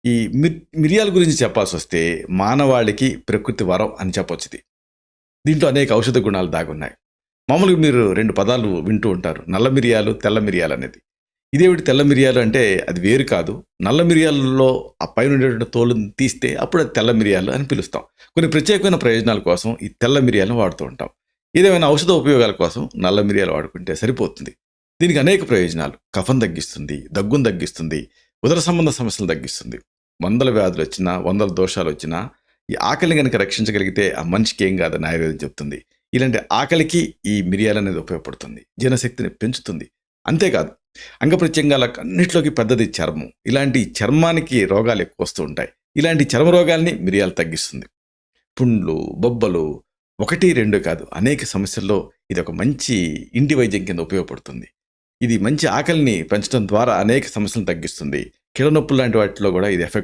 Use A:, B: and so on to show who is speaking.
A: ఈ మిరియాల గురించి చెప్పాల్సొస్తే మానవాళికి ప్రకృతి వరం అని చెప్పొచ్చు ఇది. దీంట్లో అనేక ఔషధ గుణాలు దాగున్నాయి. మామూలుగా మీరు 2 పదాలు వింటూ ఉంటారు. నల్ల మిరియాలు, తెల్ల మిరియాలనేది. ఇదేమిటి తెల్ల మిరియాలు అంటే అది వేరు కాదు. నల్ల మిరియాలలో ఆ పైన ఉండేటువంటి తోలుని తీస్తే అప్పుడు అది తెల్ల మిరియాలు అని పిలుస్తాం. కొన్ని ప్రత్యేకమైన ప్రయోజనాల కోసం ఈ తెల్ల మిరియాలను వాడుతూ ఉంటాం. ఏదేమైనా ఔషధ ఉపయోగాల కోసం నల్ల మిరియాలు వాడుకుంటే సరిపోతుంది. దీనికి అనేక ప్రయోజనాలు. కఫం తగ్గిస్తుంది, దగ్గును తగ్గిస్తుంది, ఉదర సంబంధ సమస్యలు తగ్గిస్తుంది. వందల వ్యాధులు వచ్చినా, వందల దోషాలు వచ్చినా ఈ ఆకలిని కనుక రక్షించగలిగితే ఆ మనిషికి ఏం కాదని ఆయుర్వేదం చెప్తుంది. ఇలాంటి ఆకలికి ఈ మిరియాలు అనేది ఉపయోగపడుతుంది. జీర్ణశక్తిని పెంచుతుంది. అంతేకాదు అంగప్రత్యంగాలన్నింటిలోకి పెద్దది చర్మం. ఇలాంటి చర్మానికి రోగాలు ఎక్కువ వస్తూ ఉంటాయి. ఇలాంటి చర్మ రోగాల్ని మిరియాలు తగ్గిస్తుంది. పుండ్లు, బొబ్బలు 1, 2 కాదు అనేక సమస్యల్లో ఇది ఒక మంచి ఇంటి వైద్యం కింద ఉపయోగపడుతుంది. ఇది మంచి ఆకలిని పెంచడం ద్వారా అనేక సమస్యలను తగ్గిస్తుంది. కీళ్ళ నొప్పులు లాంటి వాటిలో కూడా ఇది ఎఫెక్ట్